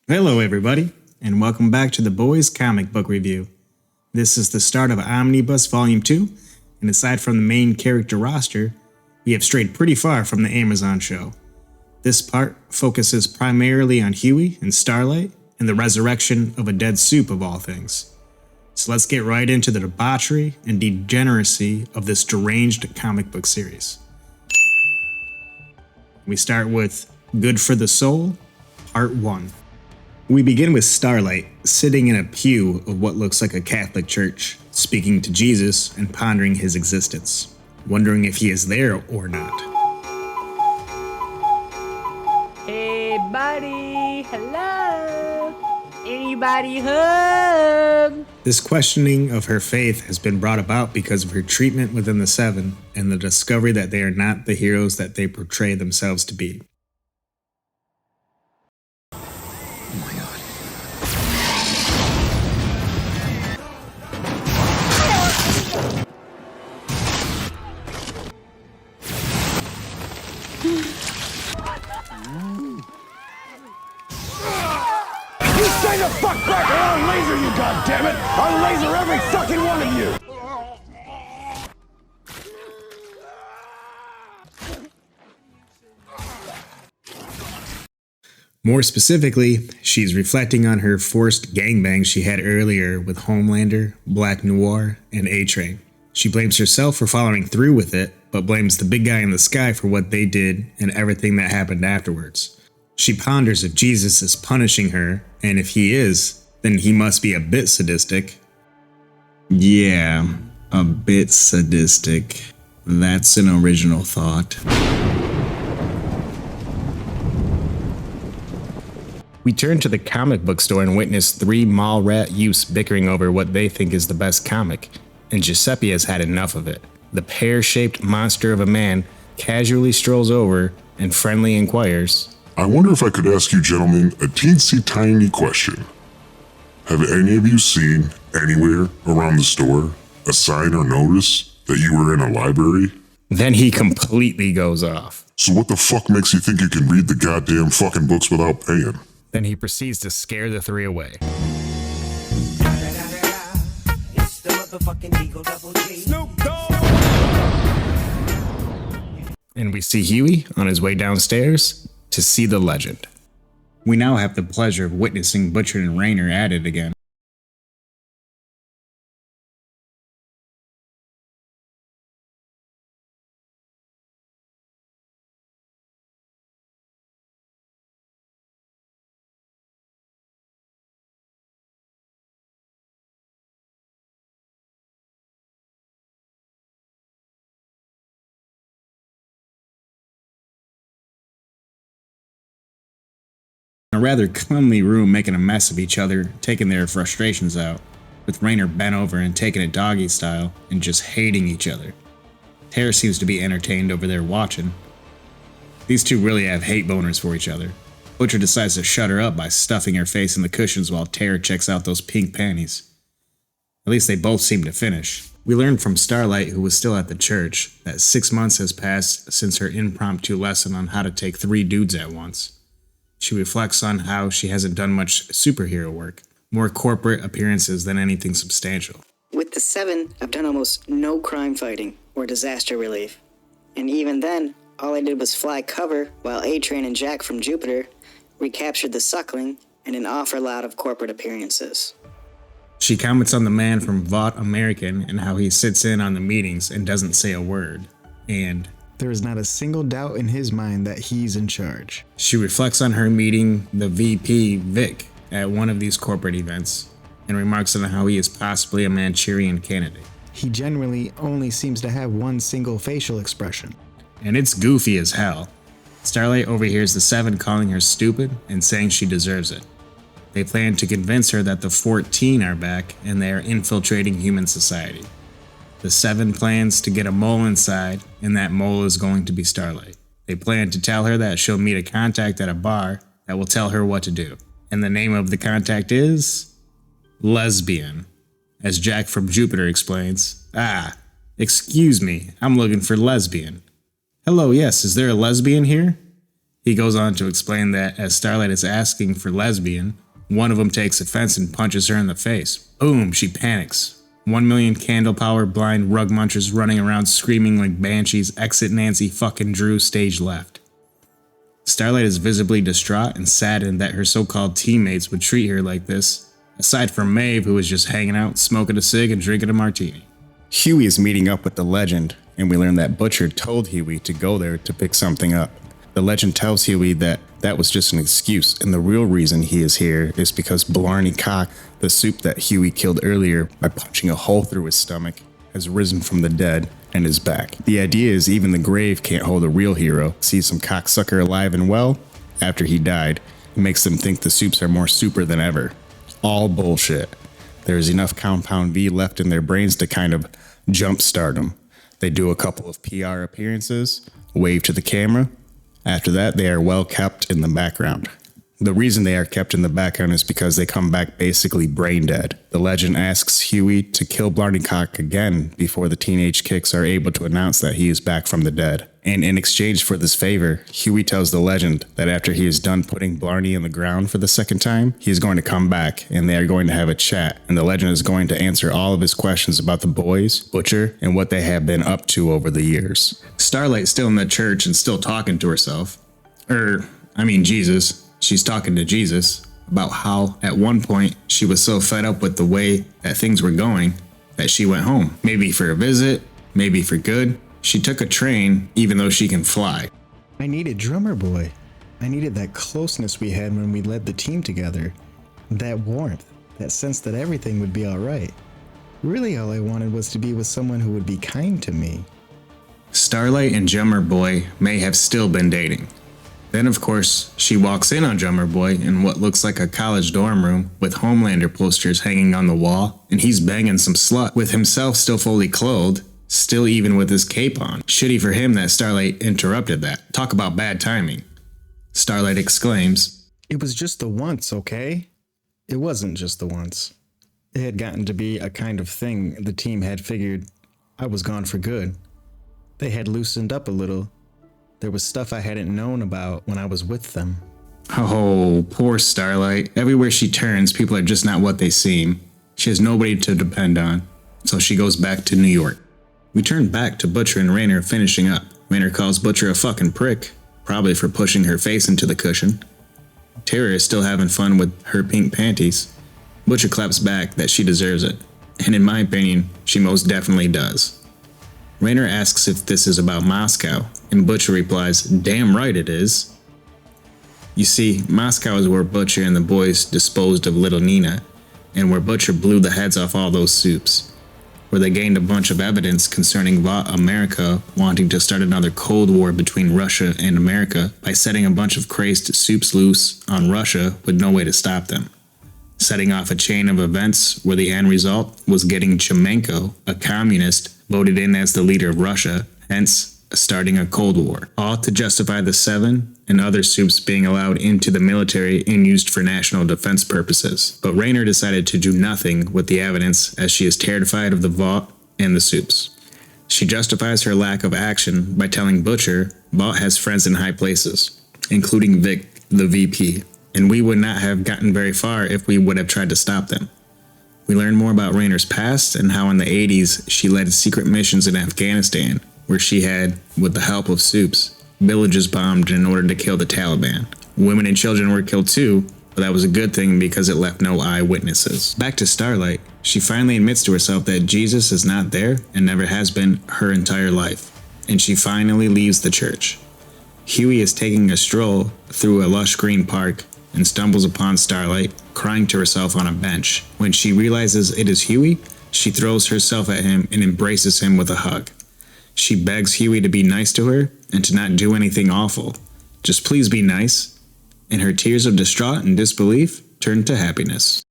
Hello, everybody, and welcome back to the Boys Comic Book Review. This is the start of Omnibus Volume 2, and aside from the main character roster, we have strayed pretty far from the Amazon show. This part focuses primarily on Huey and Starlight and the resurrection of a dead soup of all things. So let's get right into the debauchery and degeneracy of this deranged comic book series. We start with Good for the Soul, Part 1. We begin with Starlight sitting in a pew of what looks like a Catholic church, speaking to Jesus and pondering his existence, wondering if he is there or not. Hey buddy, hello, anybody home? This questioning of her faith has been brought about because of her treatment within the Seven and the discovery that they are not the heroes that they portray themselves to be. You stay the fuck back or I'll laser you, goddammit! I'll laser every fucking one of you! More specifically, she's reflecting on her forced gangbang she had earlier with Homelander, Black Noir, and A-Train. She blames herself for following through with it, but blames the big guy in the sky for what they did and everything that happened afterwards. She ponders if Jesus is punishing her, and if he is, then he must be a bit sadistic. Yeah, a bit sadistic. That's an original thought. We turn to the comic book store and witness three mall rat youths bickering over what they think is the best comic, and Giuseppe has had enough of it. The pear-shaped monster of a man casually strolls over and friendly inquires, I wonder if I could ask you gentlemen a teensy tiny question. Have any of you seen, anywhere around the store, a sign or notice that you were in a library? Then he completely goes off. So what the fuck makes you think you can read the goddamn fucking books without paying? Then he proceeds to scare the three away. It's the motherfucking Eagle Double G. Snoop Dogg! And we see Huey on his way downstairs to see the legend. We now have the pleasure of witnessing Butcher and Rainer at it again. A rather cleanly room making a mess of each other, taking their frustrations out, with Rainer bent over and taking it doggy style and just hating each other. Tara seems to be entertained over there watching. These two really have hate boners for each other. Butcher decides to shut her up by stuffing her face in the cushions while Tara checks out those pink panties. At least they both seem to finish. We learned from Starlight, who was still at the church, that 6 months has passed since her impromptu lesson on how to take 3 dudes at once. She reflects on how she hasn't done much superhero work, more corporate appearances than anything substantial. With the Seven, I've done almost no crime fighting or disaster relief. And even then, all I did was fly cover while A-Train and Jack from Jupiter recaptured the Suckling and an awful lot of corporate appearances. She comments on the man from Vought American and how he sits in on the meetings and doesn't say a word. And there is not a single doubt in his mind that he's in charge. she reflects on her meeting the VP, Vic, at one of these corporate events, and remarks on how he is possibly a Manchurian candidate. He generally only seems to have one single facial expression. And it's goofy as hell. Starlight overhears the Seven calling her stupid and saying she deserves it. They plan to convince her that the 14 are back and they are infiltrating human society. The Seven plans to get a mole inside, and that mole is going to be Starlight. They plan to tell her that she'll meet a contact at a bar that will tell her what to do. And the name of the contact is Lesbian. As Jack from Jupiter explains, excuse me, I'm looking for Lesbian. Hello, yes, is there a lesbian here? He goes on to explain that as Starlight is asking for lesbian, one of them takes offense and punches her in the face. Boom, she panics. 1 million candle power blind rug munchers running around screaming like banshees exit Nancy fucking Drew stage left. Starlight is visibly distraught and saddened that her so-called teammates would treat her like this, aside from Maeve, who was just hanging out, smoking a cig and drinking a martini. Huey is meeting up with the legend, and we learn that Butcher told Huey to go there to pick something up. The legend tells Huey that that was just an excuse, and the real reason he is here is because Blarney Cock, the soup that Huey killed earlier by punching a hole through his stomach, has risen from the dead and is back. The idea is even the grave can't hold a real hero. See some cocksucker alive and well after he died. It makes them think the soups are more super than ever. All bullshit. There is enough Compound V left in their brains to kind of jumpstart them. They do a couple of PR appearances, wave to the camera. After that, they are well kept in the background. The reason they are kept in the background is because they come back basically brain dead. The legend asks Huey to kill Blarney Cock again before the teenage kicks are able to announce that he is back from the dead. And in exchange for this favor, Huey tells the legend that after he is done putting Blarney in the ground for the second time, he is going to come back and they are going to have a chat. And the legend is going to answer all of his questions about the boys, Butcher, and what they have been up to over the years. Starlight's still in the church and still talking to herself. Jesus. She's talking to Jesus about how at one point she was so fed up with the way that things were going that she went home. Maybe for a visit, maybe for good. She took a train even though she can fly. I needed Drummer Boy. I needed that closeness we had when we led the team together. That warmth, that sense that everything would be alright. Really all I wanted was to be with someone who would be kind to me. Starlight and Drummer Boy may have still been dating. Then, of course, she walks in on Drummer Boy in what looks like a college dorm room with Homelander posters hanging on the wall, and he's banging some slut with himself still fully clothed, still even with his cape on. Shitty for him that Starlight interrupted that. Talk about bad timing. Starlight exclaims, It was just the once, okay? It wasn't just the once. It had gotten to be a kind of thing the team had figured I was gone for good. They had loosened up a little. There was stuff I hadn't known about when I was with them. Oh, poor Starlight. Everywhere she turns, people are just not what they seem. She has nobody to depend on, so she goes back to New York. We turn back to Butcher and Raynor finishing up. Raynor calls Butcher a fucking prick, probably for pushing her face into the cushion. Tara is still having fun with her pink panties. Butcher claps back that she deserves it, and in my opinion, she most definitely does. Raynor asks if this is about Moscow, and Butcher replies, damn right it is. You see, Moscow is where Butcher and the boys disposed of little Nina, and where Butcher blew the heads off all those soups, where they gained a bunch of evidence concerning Vought America wanting to start another Cold War between Russia and America by setting a bunch of crazed soups loose on Russia with no way to stop them, setting off a chain of events where the end result was getting Chemenko, a communist, voted in as the leader of Russia, hence starting a Cold War, all to justify the Seven and other soups being allowed into the military and used for national defense purposes. But Raynor decided to do nothing with the evidence as she is terrified of the Vought and the soups. She justifies her lack of action by telling Butcher Vought has friends in high places, including Vic, the VP, and we would not have gotten very far if we would have tried to stop them. We learn more about Raynor's past and how in the 80s she led secret missions in Afghanistan, where she had, with the help of soups, villages bombed in order to kill the Taliban. Women and children were killed too, but that was a good thing because it left no eyewitnesses. Back to Starlight, she finally admits to herself that Jesus is not there and never has been her entire life, and she finally leaves the church. Huey is taking a stroll through a lush green park and stumbles upon Starlight, crying to herself on a bench. When she realizes it is Huey, she throws herself at him and embraces him with a hug. She begs Huey to be nice to her and to not do anything awful. Just please be nice. And her tears of distraught and disbelief turn to happiness.